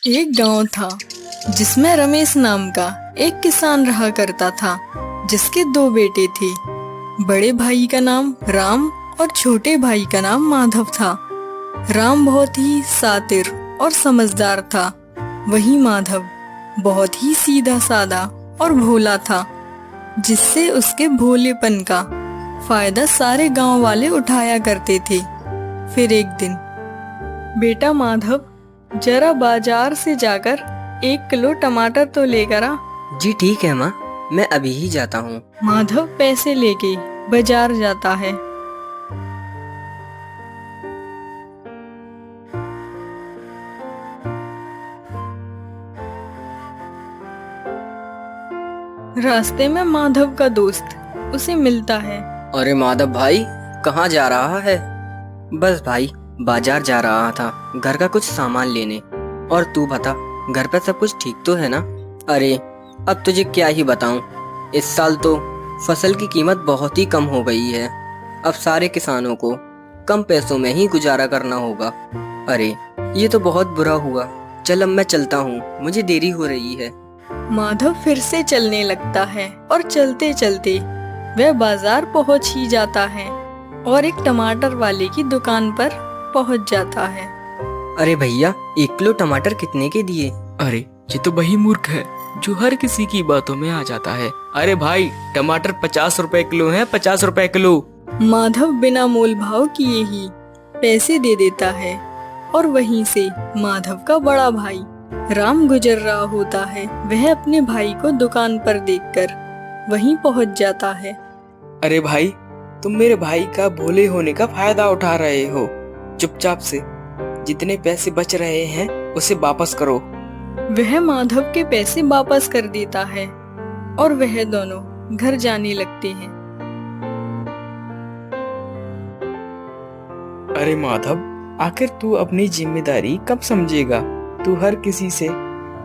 एक गांव था जिसमें रमेश नाम का एक किसान रहा करता था, जिसके दो बेटे थे। बड़े भाई का नाम राम और छोटे भाई का नाम माधव था। राम बहुत ही शातिर और समझदार था। वहीं माधव बहुत ही सीधा साधा और भोला था, जिससे उसके भोलेपन का फायदा सारे गांव वाले उठाया करते थे। फिर एक दिन, बेटा माधव, जरा बाजार से जाकर 1 किलो टमाटर तो लेकर आ। जी ठीक है माँ, मैं अभी ही जाता हूँ। माधव पैसे लेके बाजार जाता है। रास्ते में माधव का दोस्त उसे मिलता है। अरे माधव भाई, कहाँ जा रहा है? बस भाई, बाजार जा रहा था घर का कुछ सामान लेने। और तू बता, घर पे सब कुछ ठीक तो है ना? अरे अब तुझे क्या ही बताऊं, इस साल तो फसल की कीमत बहुत ही कम हो गई है। अब सारे किसानों को कम पैसों में ही गुजारा करना होगा। अरे ये तो बहुत बुरा हुआ। चल अब मैं चलता हूँ, मुझे देरी हो रही है। माधव फिर से चलने लगता है और चलते चलते वह बाजार पहुंच ही जाता है और एक टमाटर वाले की दुकान पर पहुंच जाता है। अरे भैया, 1 किलो टमाटर कितने के दिए? अरे ये तो वही मूर्ख है जो हर किसी की बातों में आ जाता है। अरे भाई, टमाटर 50 रुपए किलो है, 50 रुपए किलो। माधव बिना मोल भाव किए ही पैसे दे देता है और वहीं से माधव का बड़ा भाई राम गुजर रहा होता है। वह अपने भाई को दुकान पर देखकर वहीं पहुंच जाता है। अरे भाई, तुम मेरे भाई का भोले होने का फायदा उठा रहे हो। चुपचाप से जितने पैसे बच रहे हैं उसे वापस करो। वह माधव के पैसे वापस कर देता है और वह दोनों घर जाने लगते हैं। अरे माधव, आखिर तू अपनी जिम्मेदारी कब समझेगा? तू हर किसी से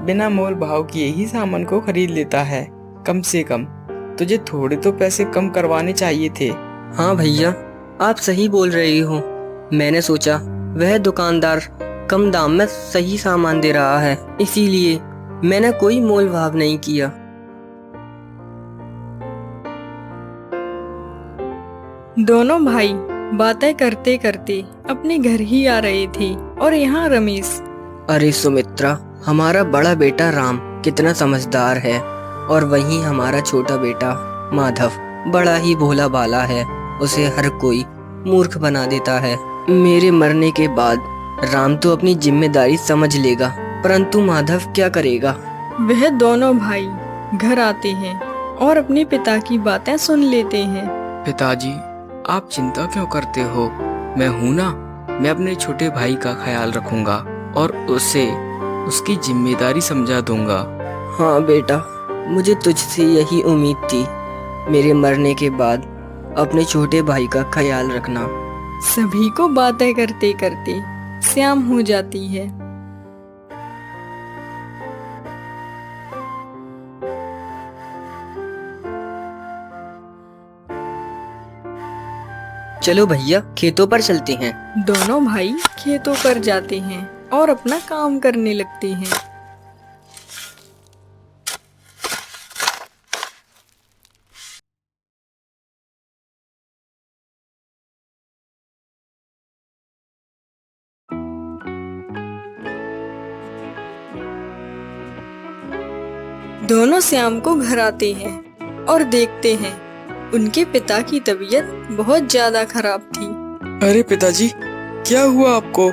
बिना मोल भाव किए ही सामान को खरीद लेता है। कम से कम तुझे थोड़े तो पैसे कम करवाने चाहिए थे। हाँ भैया, आप सही बोल रहे हो। मैंने सोचा वह दुकानदार कम दाम में सही सामान दे रहा है, इसीलिए मैंने कोई मोल भाव नहीं किया। दोनों भाई बातें करते करते अपने घर ही आ रहे थे और यहाँ रमेश। अरे सुमित्रा, हमारा बड़ा बेटा राम कितना समझदार है, और वहीं हमारा छोटा बेटा माधव बड़ा ही भोला भाला है। उसे हर कोई मूर्ख बना देता है। मेरे मरने के बाद राम तो अपनी जिम्मेदारी समझ लेगा, परंतु माधव क्या करेगा? वह दोनों भाई घर आते हैं और अपने पिता की बातें सुन लेते हैं। पिताजी, आप चिंता क्यों करते हो? मैं हूं ना। मैं अपने छोटे भाई का ख्याल रखूंगा और उसे उसकी जिम्मेदारी समझा दूंगा। हाँ बेटा, मुझे तुझसे यही उम्मीद थी। मेरे मरने के बाद अपने छोटे भाई का ख्याल रखना। सभी को बातें करते करते शाम हो जाती है। चलो भैया, खेतों पर चलते हैं। दोनों भाई खेतों पर जाते हैं और अपना काम करने लगते हैं। दोनों शाम को घर आते हैं और देखते हैं उनके पिता की तबीयत बहुत ज्यादा खराब थी। अरे पिताजी, क्या हुआ आपको?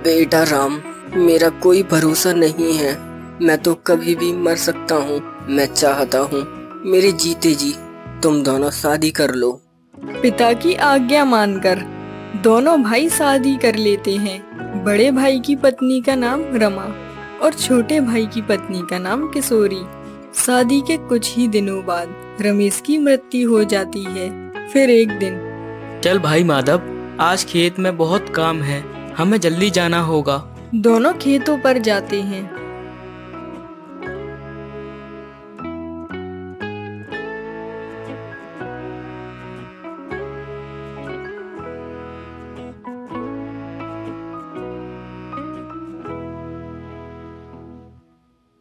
बेटा राम, मेरा कोई भरोसा नहीं है। मैं तो कभी भी मर सकता हूँ। मैं चाहता हूँ मेरे जीते जी तुम दोनों शादी कर लो। पिता की आज्ञा मानकर दोनों भाई शादी कर लेते हैं। बड़े भाई की पत्नी का नाम रमा और छोटे भाई की पत्नी का नाम किशोरी। शादी के कुछ ही दिनों बाद रमेश की मृत्यु हो जाती है। फिर एक दिन, चल भाई माधव, आज खेत में बहुत काम है, हमें जल्दी जाना होगा। दोनों खेतों पर जाते हैं।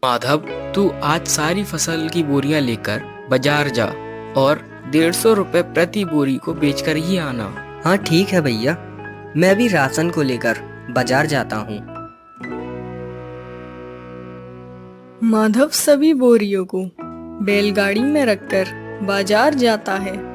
माधव, तू आज सारी फसल की बोरियां लेकर बाजार जा और 150 रुपए प्रति बोरी को बेचकर ही आना। हाँ ठीक है भैया, मैं भी राशन को लेकर बाजार जाता हूँ। माधव सभी बोरियों को बैलगाड़ी में रखकर बाजार जाता है।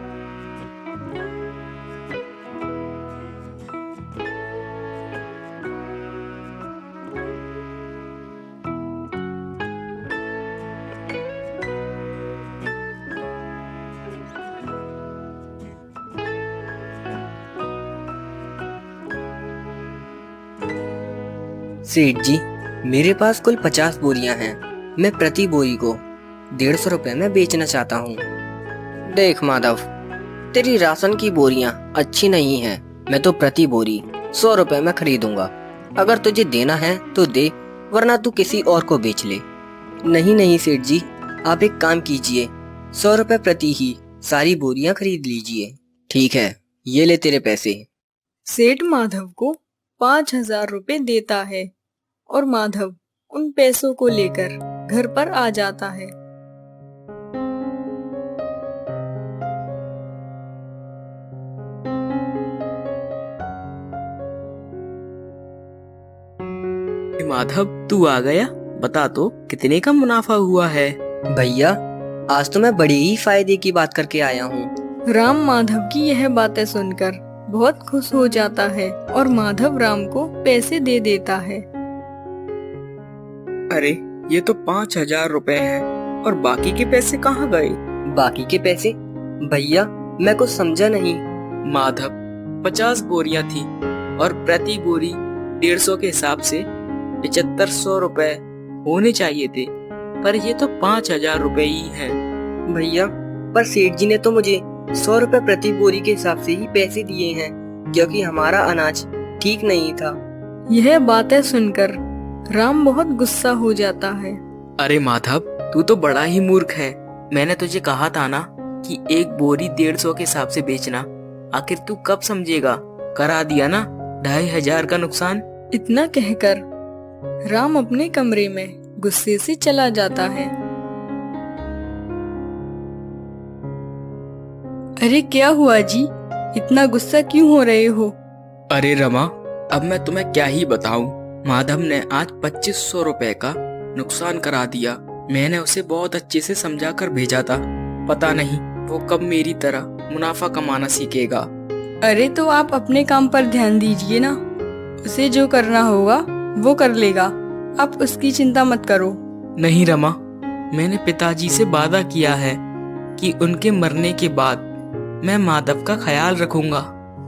सेठ जी, मेरे पास कुल 50 बोरियां हैं। मैं प्रति बोरी को 150 रुपए में बेचना चाहता हूँ। देख माधव, तेरी राशन की बोरियां अच्छी नहीं हैं। मैं तो प्रति बोरी 100 रुपए में खरीदूंगा। अगर तुझे देना है तो दे, वरना तू किसी और को बेच ले। नहीं नहीं सेठ जी, आप एक काम कीजिए, 100 रुपए प्रति ही सारी बोरियां खरीद लीजिए। ठीक है, ये ले तेरे पैसे। सेठ माधव को 5,000 रुपए देता है और माधव उन पैसों को लेकर घर पर आ जाता है। माधव, तू आ गया? बता तो कितने का मुनाफा हुआ है? भैया, आज तो मैं बड़ी ही फायदे की बात करके आया हूँ। राम माधव की यह बातें सुनकर बहुत खुश हो जाता है और माधव राम को पैसे दे देता है। अरे, ये तो 5,000 रुपए हैं और बाकी के पैसे कहाँ गए? बाकी के पैसे? भैया, मैं कुछ समझा नहीं। माधव, 50 बोरियां थी और प्रति बोरी 150 के हिसाब से 7500 रुपए होने चाहिए थे, पर ये तो 5,000 रुपए ही हैं। भैया, पर सेठ जी ने तो मुझे 100 रुपए प्रति बोरी के हिसाब से ही पैसे दिए हैं, क्योंकि हमारा अनाज ठीक नहीं था। यह बातें सुनकर राम बहुत गुस्सा हो जाता है। अरे माधव, तू तो बड़ा ही मूर्ख है। मैंने तुझे कहा था ना कि एक बोरी 150 के हिसाब से बेचना। आखिर तू कब समझेगा? करा दिया ना 2,500 का नुकसान। इतना कहकर राम अपने कमरे में गुस्से से चला जाता है। अरे क्या हुआ जी, इतना गुस्सा क्यों हो रहे हो? अरे रमा, अब मैं तुम्हें क्या ही बताऊं। माधव ने आज 2500 रुपए का नुकसान करा दिया। मैंने उसे बहुत अच्छे से समझा कर भेजा था। पता नहीं वो कब मेरी तरह मुनाफा कमाना सीखेगा। अरे तो आप अपने काम पर ध्यान दीजिए ना, उसे जो करना होगा वो कर लेगा, आप उसकी चिंता मत करो। नहीं रमा, मैंने पिताजी से वादा किया है कि उनके मरने के बाद मैं माधव का ख्याल रखूंगा,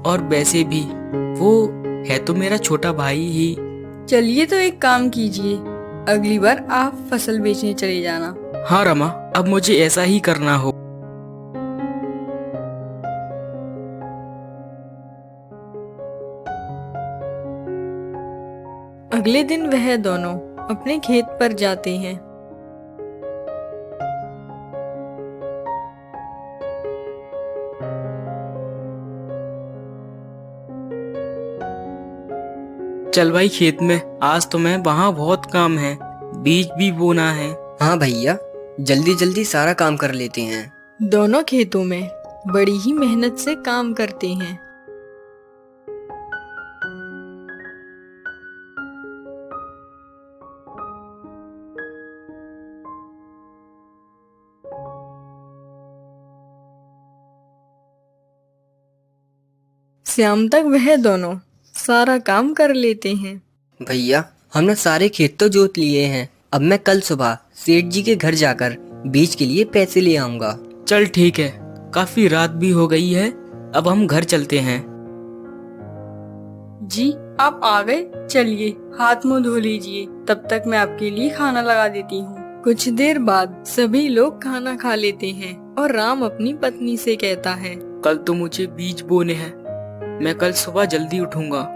और वैसे भी वो है तो मेरा छोटा भाई ही। चलिए तो एक काम कीजिए, अगली बार आप फसल बेचने चले जाना। हाँ रमा, अब मुझे ऐसा ही करना हो। अगले दिन वह दोनों अपने खेत पर जाते हैं। चल भाई खेत में, आज तो मैं वहाँ बहुत काम है, बीज भी बोना है। हाँ भैया, जल्दी जल्दी सारा काम कर लेते हैं। दोनों खेतों में बड़ी ही मेहनत से काम करते हैं। शाम तक वह दोनों सारा काम कर लेते हैं। भैया, हमने सारे खेत तो जोत लिए हैं। अब मैं कल सुबह सेठ जी के घर जाकर बीज के लिए पैसे ले आऊंगा। चल ठीक है, काफी रात भी हो गई है, अब हम घर चलते हैं। जी आप आ गए, चलिए हाथ मुंह धो लीजिए, तब तक मैं आपके लिए खाना लगा देती हूँ। कुछ देर बाद सभी लोग खाना खा लेते हैं और राम अपनी पत्नी से कहता है, कल तो मुझे बीज बोने हैं, मैं कल सुबह जल्दी उठूंगा।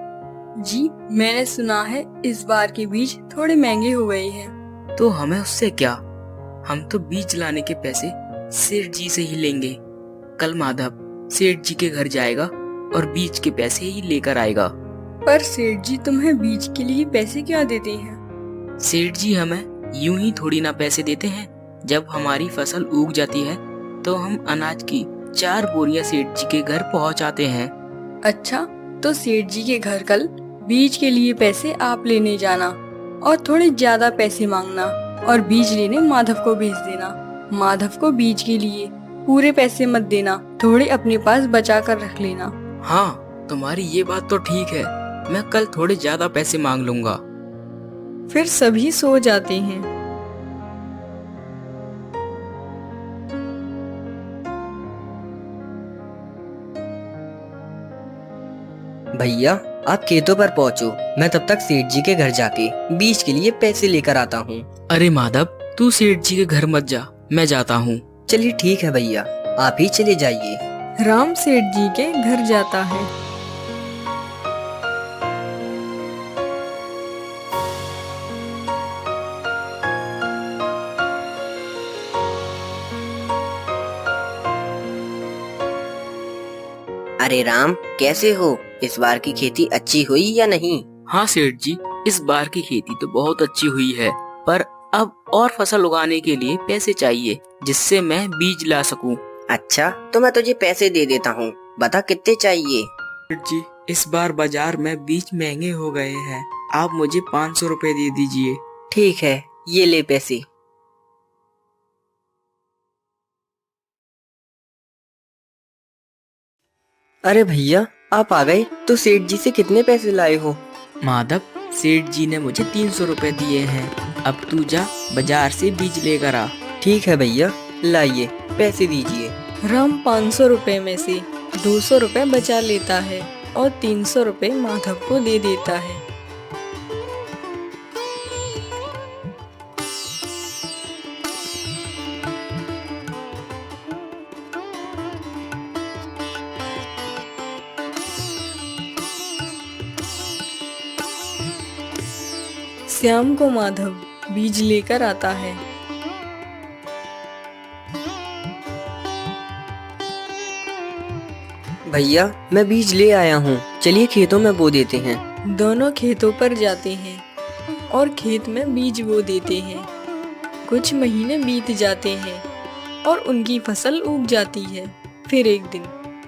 जी मैंने सुना है इस बार के बीज थोड़े महंगे हो गए हैं। तो हमें उससे क्या, हम तो बीज लाने के पैसे सेठ जी से ही लेंगे। कल माधव सेठ जी के घर जाएगा और बीज के पैसे ही लेकर आएगा। पर सेठ जी तुम्हें बीज के लिए पैसे क्या देते हैं? सेठ जी हमें यूं ही थोड़ी ना पैसे देते हैं। जब हमारी फसल उग जाती है तो हम अनाज की 4 बोरियां सेठ जी के घर पहुंचाते हैं। अच्छा, तो सेठ जी के घर कल बीज के लिए पैसे आप लेने जाना और थोड़े ज्यादा पैसे मांगना और बीज लेने माधव को भेज देना। माधव को बीज के लिए पूरे पैसे मत देना, थोड़े अपने पास बचा कर रख लेना। हाँ, तुम्हारी ये बात तो ठीक है, मैं कल थोड़े ज्यादा पैसे मांग लूंगा। फिर सभी सो जाते हैं। भैया आप खेतों पर पहुंचो, मैं तब तक सेठ जी के घर जाके बीज के लिए पैसे लेकर आता हूँ। अरे माधव, तू सेठ जी के घर मत जा, मैं जाता हूँ। चलिए ठीक है भैया, आप ही चले जाइए। राम सेठ जी के घर जाता है। अरे राम, कैसे हो? इस बार की खेती अच्छी हुई या नहीं? हाँ सेठ जी, इस बार की खेती तो बहुत अच्छी हुई है, पर अब और फसल उगाने के लिए पैसे चाहिए जिससे मैं बीज ला सकूं। अच्छा, तो मैं तुझे पैसे दे देता हूँ, बता कितने चाहिए? सेठ जी, इस बार बाजार में बीज महंगे हो गए हैं, आप मुझे 500 रुपए दे दीजिए। ठीक है, ये ले पैसे। अरे भैया, आप आ गए, तो सेठ जी से कितने पैसे लाए हो? माधव, सेठ जी ने मुझे 300 रुपए दिए हैं, अब तू जा बाजार से बीज लेकर आ। ठीक है भैया, लाइए पैसे दीजिए। राम 500 रुपए में से 200 रुपए बचा लेता है और 300 रुपए माधव को दे देता है। श्याम को माधव बीज लेकर आता है। भैया मैं बीज ले आया हूँ, चलिए खेतों में बो देते हैं। दोनों खेतों पर जाते हैं और खेत में बीज बो देते हैं। कुछ महीने बीत जाते हैं और उनकी फसल उग जाती है। फिर एक दिन,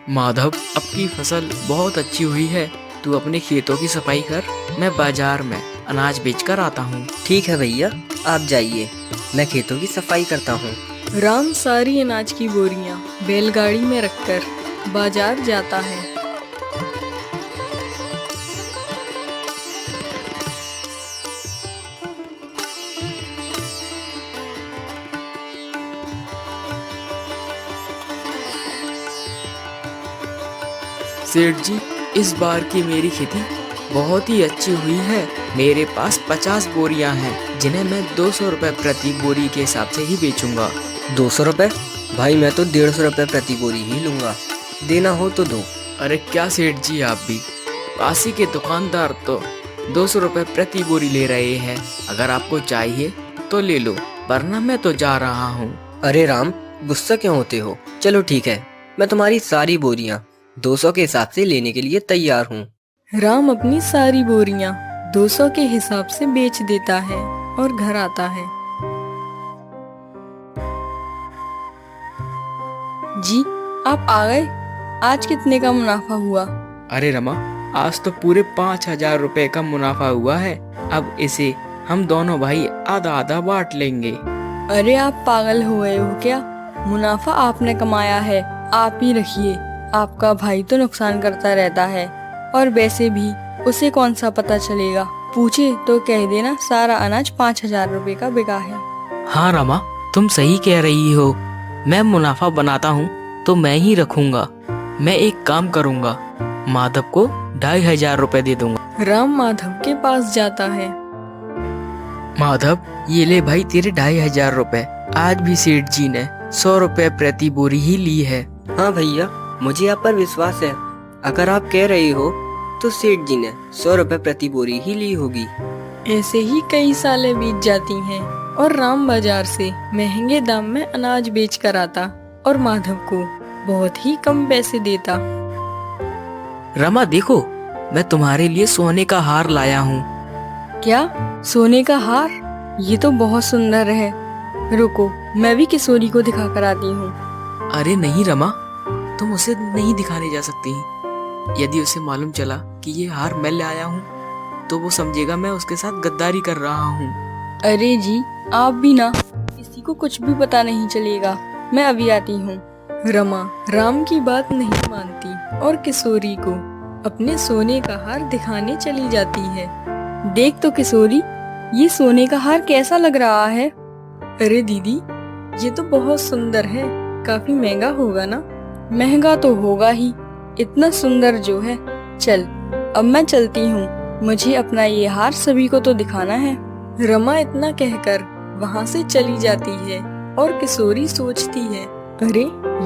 माधव, अब की फसल बहुत अच्छी हुई है, तू अपने खेतों की सफाई कर, मैं बाजार में अनाज बेचकर आता हूँ। ठीक है भैया, आप जाइए, मैं खेतों की सफाई करता हूँ। राम सारी अनाज की बोरियां बैलगाड़ी में रखकर बाजार जाता है। सेठ जी, इस बार की मेरी खेती बहुत ही अच्छी हुई है। मेरे पास 50 बोरियां हैं, जिन्हें मैं 200 रुपए प्रति बोरी के हिसाब से ही बेचूंगा। 200 रुपए? भाई मैं तो 150 रुपए प्रति बोरी ही लूंगा, देना हो तो दो। अरे क्या सेठ जी, आप भी, पासी के दुकानदार तो 200 रुपए प्रति बोरी ले रहे हैं। अगर आपको चाहिए तो ले लो, वरना मैं तो जा रहा हूँ। अरे राम, गुस्सा क्यों होते हो? चलो ठीक है, मैं तुम्हारी सारी बोरियां 200 के हिसाब से लेने के लिए तैयार हूँ। राम अपनी सारी बोरियां 200 के हिसाब से बेच देता है और घर आता है। जी, आप आ गए? आज कितने का मुनाफा हुआ? अरे रमा, आज तो पूरे 5000 रुपए का मुनाफा हुआ है। अब इसे हम दोनों भाई आधा आधा बांट लेंगे। अरे आप पागल हो गए हो क्या? मुनाफा आपने कमाया है, आप ही रखिए। आपका भाई तो नुकसान करता रहता है, और वैसे भी उसे कौन सा पता चलेगा। पूछे तो कह देना सारा अनाज 5000 रुपए का बिका है। हाँ रमा, तुम सही कह रही हो। मैं मुनाफा बनाता हूँ तो मैं ही रखूंगा। मैं एक काम करूंगा, माधव को 2500 रुपए दे दूंगा। राम माधव के पास जाता है। माधव, ये ले भाई तेरे 2500 रुपए। आज भी सेठ जी ने 100 रुपए प्रति बोरी ही ली है। हाँ भैया, मुझे आप पर विश्वास है। अगर आप कह रहे हो तो सेठ जी ने 100 रुपए प्रति बोरी ही ली होगी। ऐसे ही कई सालें बीत जाती हैं और राम बाजार से महंगे दाम में अनाज बेच कर आता और माधव को बहुत ही कम पैसे देता। रमा देखो, मैं तुम्हारे लिए सोने का हार लाया हूँ। क्या? सोने का हार? ये तो बहुत सुंदर है। रुको, मैं भी किशोरी को दिखा कर आती हूँ। अरे नहीं रमा, तुम उसे नहीं दिखाने जा सकती। यदि उसे मालूम चला कि ये हार मैं ले आया हूँ तो वो समझेगा मैं उसके साथ गद्दारी कर रहा हूँ। अरे जी, आप भी ना, किसी को कुछ भी पता नहीं चलेगा। मैं अभी आती हूँ। रमा राम की बात नहीं मानती और किशोरी को अपने सोने का हार दिखाने चली जाती है। देख तो किशोरी, ये सोने का हार कैसा लग रहा है? अरे दीदी, ये तो बहुत सुंदर है, काफी महंगा होगा ना? महंगा तो होगा ही, इतना सुंदर जो है। चल, अब मैं चलती हूँ, मुझे अपना ये हार सभी को तो दिखाना है। रमा इतना कहकर वहाँ से चली जाती है और किशोरी सोचती है, अरे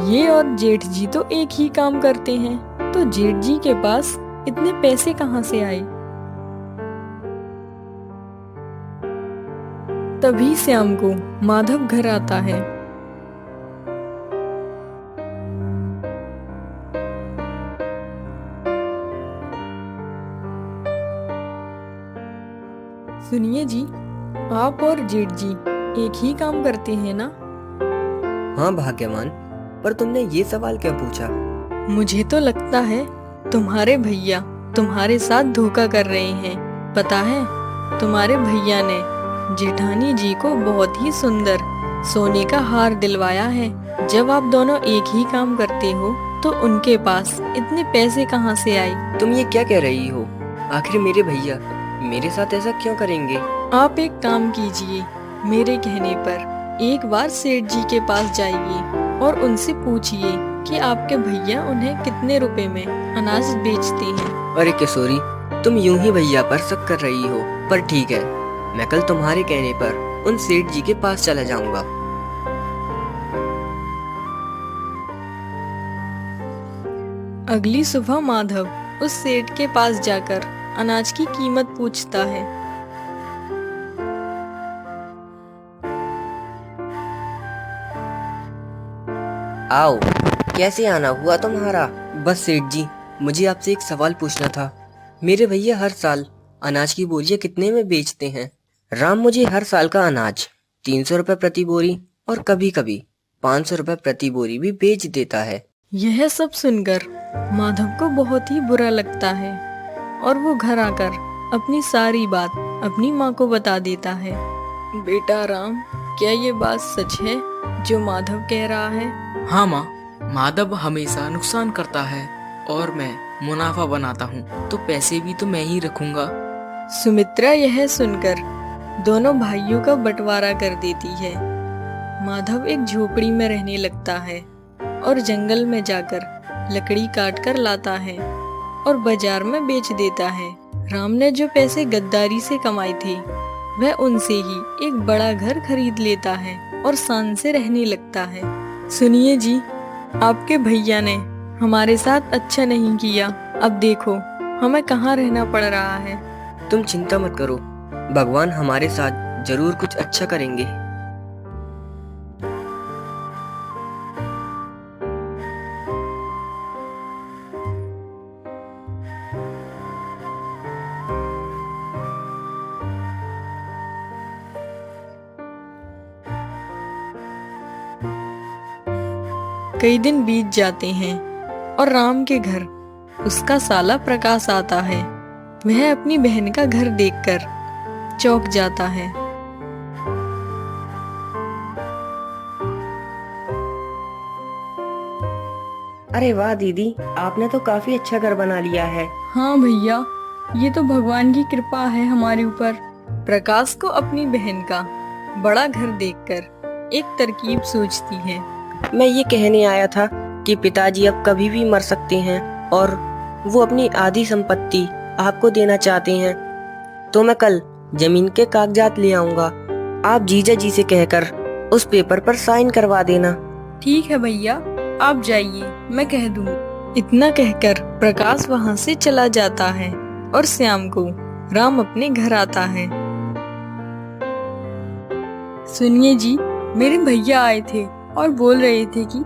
ये और जेठ जी तो एक ही काम करते हैं, तो जेठ जी के पास इतने पैसे कहाँ से आए? तभी शाम को माधव घर आता है। सुनिए जी, आप और जेठ जी एक ही काम करते हैं ना? हाँ भाग्यवान, पर तुमने ये सवाल क्या पूछा? मुझे तो लगता है तुम्हारे भैया तुम्हारे साथ धोखा कर रहे हैं। पता है, तुम्हारे भैया ने जेठानी जी को बहुत ही सुंदर सोने का हार दिलवाया है। जब आप दोनों एक ही काम करते हो तो उनके पास इतने पैसे कहाँ से आए? तुम ये क्या कह रही हो? आखिर मेरे भैया मेरे साथ ऐसा क्यों करेंगे? आप एक काम कीजिए, मेरे कहने पर एक बार सेठ जी के पास जाइए और उनसे पूछिए कि आपके भैया उन्हें कितने रुपए में अनाज बेचते हैं। अरे किशोरी, तुम यूं ही भैया पर शक कर रही हो, पर ठीक है, मैं कल तुम्हारे कहने पर उन सेठ जी के पास चला जाऊंगा। अगली सुबह माधव उस सेठ के पास जाकर अनाज की कीमत पूछता है। आओ, कैसे आना हुआ तुम्हारा? बस सेठ जी, मुझे आपसे एक सवाल पूछना था। मेरे भैया हर साल अनाज की बोरियां कितने में बेचते हैं? राम मुझे हर साल का अनाज 300 रुपए प्रति बोरी और कभी कभी 500 रुपए प्रति बोरी भी बेच देता है। यह सब सुनकर माधव को बहुत ही बुरा लगता है और वो घर आकर अपनी सारी बात अपनी माँ को बता देता है। बेटा राम, क्या ये बात सच है जो माधव कह रहा है? हाँ माँ, माधव हमेशा नुकसान करता है और मैं मुनाफा बनाता हूँ, तो पैसे भी तो मैं ही रखूंगा। सुमित्रा यह सुनकर दोनों भाइयों का बंटवारा कर देती है। माधव एक झोपड़ी में रहने लगता है और जंगल में जाकर लकड़ी काट कर लाता है और बाजार में बेच देता है। राम ने जो पैसे गद्दारी से कमाए थे वह उनसे ही एक बड़ा घर खरीद लेता है और शान से रहने लगता है। सुनिए जी, आपके भैया ने हमारे साथ अच्छा नहीं किया। अब देखो हमें कहाँ रहना पड़ रहा है। तुम चिंता मत करो, भगवान हमारे साथ जरूर कुछ अच्छा करेंगे। कई दिन बीत जाते हैं और राम के घर उसका साला प्रकाश आता है। वह अपनी बहन का घर देखकर चौंक जाता है। अरे वाह दीदी, आपने तो काफी अच्छा घर बना लिया है। हाँ भैया, ये तो भगवान की कृपा है हमारे ऊपर। प्रकाश को अपनी बहन का बड़ा घर देखकर एक तरकीब सूझती है। मैं ये कहने आया था कि पिताजी अब कभी भी मर सकते हैं और वो अपनी आधी संपत्ति आपको देना चाहते हैं, तो मैं कल जमीन के कागजात ले आऊंगा। आप जीजा जी से कहकर उस पेपर पर साइन करवा देना। ठीक है भैया, आप जाइए, मैं कह दूंगी। इतना कहकर प्रकाश वहाँ से चला जाता है और शाम को राम अपने घर आता है। सुनिए जी, मेरे भैया आए थे और बोल रहे थे कि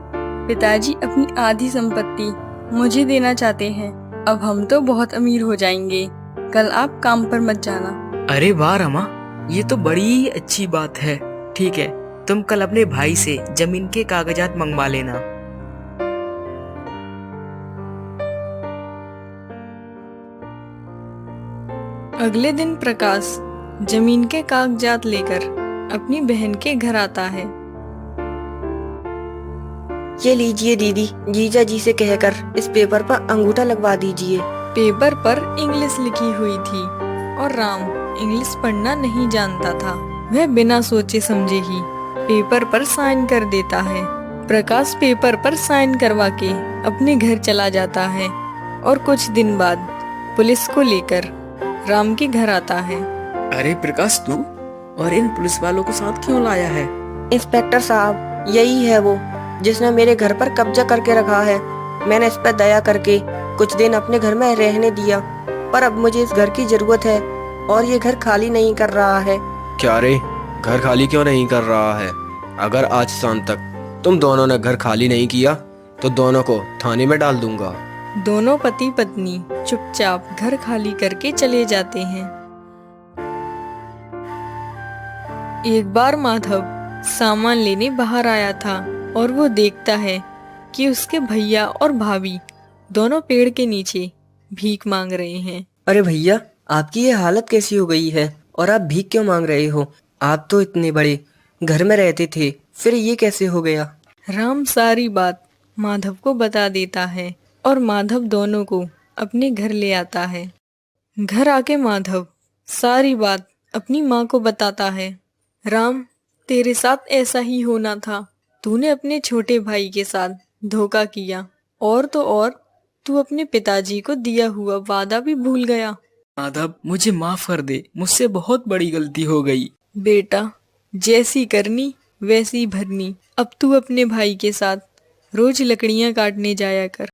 पिताजी अपनी आधी संपत्ति मुझे देना चाहते हैं। अब हम तो बहुत अमीर हो जाएंगे। कल आप काम पर मत जाना। अरे वाह रमा, ये तो बड़ी ही अच्छी बात है। ठीक है, तुम कल अपने भाई से जमीन के कागजात मंगवा लेना। अगले दिन प्रकाश जमीन के कागजात लेकर अपनी बहन के घर आता है। ये लीजिए दीदी, जीजा जी से कहकर इस पेपर पर अंगूठा लगवा दीजिए। पेपर पर इंग्लिश लिखी हुई थी और राम इंग्लिश पढ़ना नहीं जानता था। वह बिना सोचे समझे ही पेपर पर साइन कर देता है। प्रकाश पेपर पर साइन करवा के अपने घर चला जाता है और कुछ दिन बाद पुलिस को लेकर राम के घर आता है। अरे प्रकाश, तू और इन पुलिस वालों को साथ क्यों लाया है? इंस्पेक्टर साहब, यही है वो जिसने मेरे घर पर कब्जा करके रखा है। मैंने इस पर दया करके कुछ दिन अपने घर में रहने दिया, पर अब मुझे इस घर की जरूरत है और ये घर खाली नहीं कर रहा है। क्या रे, घर खाली क्यों नहीं कर रहा है? अगर आज शाम तक तुम दोनों ने घर खाली नहीं किया तो दोनों को थाने में डाल दूंगा। दोनों पति पत्नी चुपचाप घर खाली करके चले जाते हैं। एक बार माधव सामान लेने बाहर आया था और वो देखता है कि उसके भैया और भाभी दोनों पेड़ के नीचे भीख मांग रहे हैं। अरे भैया, आपकी ये हालत कैसी हो गई है और आप भीख क्यों मांग रहे हो? आप तो इतने बड़े घर में रहते थे, फिर ये कैसे हो गया? राम सारी बात माधव को बता देता है और माधव दोनों को अपने घर ले आता है। घर आके माधव सारी बात अपनी माँ को बताता है। राम, तेरे साथ ऐसा ही होना था। तूने अपने छोटे भाई के साथ धोखा किया और तो और तू अपने पिताजी को दिया हुआ वादा भी भूल गया। माधव, मुझे माफ कर दे, मुझसे बहुत बड़ी गलती हो गई। बेटा, जैसी करनी वैसी भरनी। अब तू अपने भाई के साथ रोज लकड़ियां काटने जाया कर।